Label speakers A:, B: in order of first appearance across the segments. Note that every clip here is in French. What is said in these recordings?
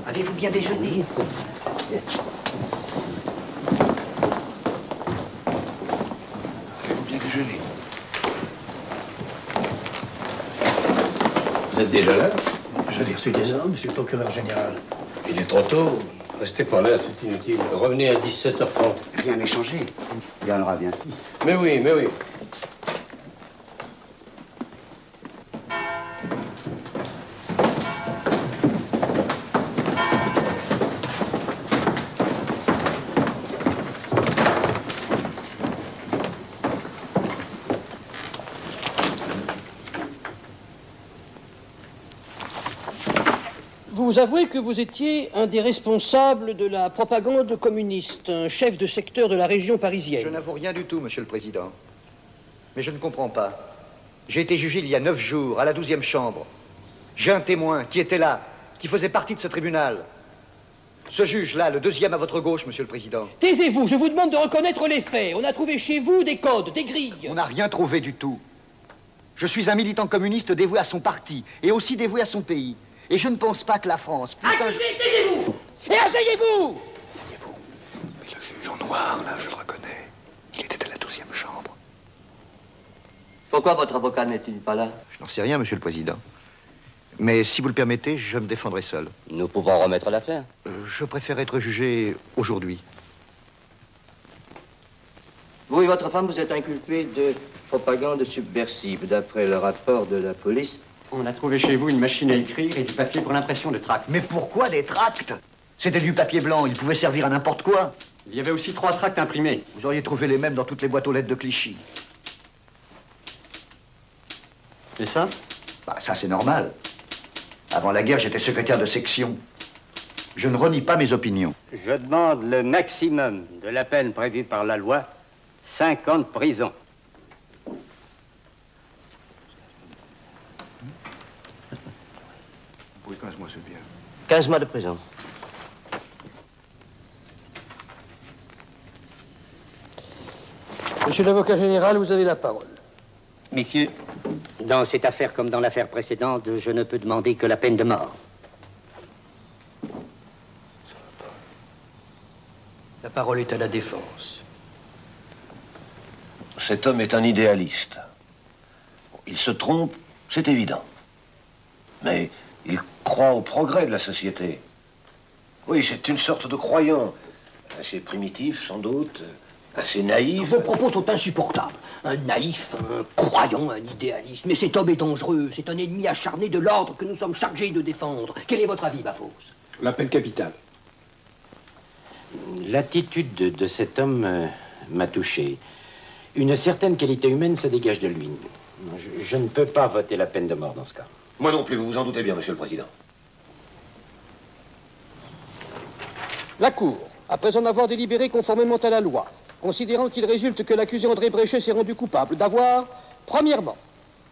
A: Avez-vous bien déjeuné?
B: Avez-vous bien déjeuné?
C: Vous êtes déjà là?
D: J'avais reçu des ordres, monsieur le procureur général.
C: Il est trop tôt. Restez pas là, c'est inutile. Revenez à 17h30.
A: Rien n'est changé. Il y en aura bien 6.
C: Mais oui, mais oui.
E: Vous avouez que vous étiez un des responsables de la propagande communiste, un chef de secteur de la région parisienne.
F: Je n'avoue rien du tout, monsieur le président. Mais je ne comprends pas. J'ai été jugé il y a 9 jours, à la 12e chambre. J'ai un témoin qui était là, qui faisait partie de ce tribunal. Ce juge-là, le deuxième à votre gauche, monsieur le président.
E: Taisez-vous, je vous demande de reconnaître les faits. On a trouvé chez vous des codes, des grilles.
F: On n'a rien trouvé du tout. Je suis un militant communiste dévoué à son parti et aussi dévoué à son pays. Et je ne pense pas que la France puisse...
E: Taisez-vous et asseyez-vous.
B: Asseyez-vous. Mais le juge en noir, là, je le reconnais. Il était à la 12e chambre.
G: Pourquoi votre avocat n'est-il pas là?
F: Je n'en sais rien, monsieur le président. Mais si vous le permettez, je me défendrai seul.
G: Nous pouvons remettre l'affaire.
F: Je préfère être jugé aujourd'hui.
G: Vous et votre femme, vous êtes inculpés de propagande subversive. D'après le rapport de la police,
H: on a trouvé chez vous une machine à écrire et du papier pour l'impression de tracts.
F: Mais pourquoi des tracts? C'était du papier blanc, il pouvait servir à n'importe quoi.
H: Il y avait aussi 3 tracts imprimés.
F: Vous auriez trouvé les mêmes dans toutes les boîtes aux lettres de Clichy.
H: Et ça?
F: Bah, ça, c'est normal. Avant la guerre, j'étais secrétaire de section. Je ne renie pas mes opinions.
I: Je demande le maximum de la peine prévue par la loi, 5 ans de prison.
B: Oui, 15 mois, c'est bien.
G: 15 mois de prison.
E: Monsieur l'avocat général, vous avez la parole.
I: Messieurs, dans cette affaire comme dans l'affaire précédente, je ne peux demander que la peine de mort.
E: La parole est à la défense.
C: Cet homme est un idéaliste. Il se trompe, c'est évident. Mais il croit au progrès de la société. Oui, c'est une sorte de croyant. Assez primitif, sans doute. Assez naïf.
E: Vos propos sont insupportables. Un naïf, un croyant, un idéaliste. Mais cet homme est dangereux. C'est un ennemi acharné de l'ordre que nous sommes chargés de défendre. Quel est votre avis, Bafos?
D: La peine capitale.
H: L'attitude de cet homme m'a touché. Une certaine qualité humaine se dégage de lui. Je ne peux pas voter la peine de mort dans ce cas.
C: Moi non plus, vous vous en doutez bien, monsieur le président.
E: La Cour, après en avoir délibéré conformément à la loi, considérant qu'il résulte que l'accusé André Bréchet s'est rendu coupable d'avoir, premièrement,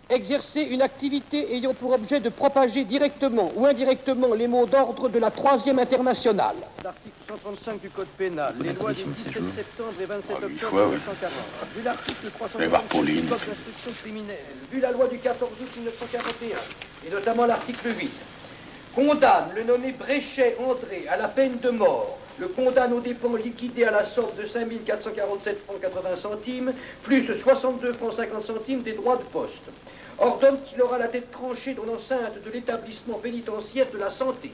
E: exercé une activité ayant pour objet de propager directement ou indirectement les mots d'ordre de la 3e internationale. L'article 135 du Code pénal, les lois du 17 septembre et 27 octobre 1940, vu l'article 336 du Code d'instruction criminelle, vu la loi du 14 août 1941, et notamment l'article 8, condamne le nommé Bréchet André à la peine de mort, le condamne aux dépens liquidés à la somme de 5 447 francs 80 centimes, plus 62 francs 50 centimes des droits de poste. Ordonne qu'il aura la tête tranchée dans l'enceinte de l'établissement pénitentiaire de la santé.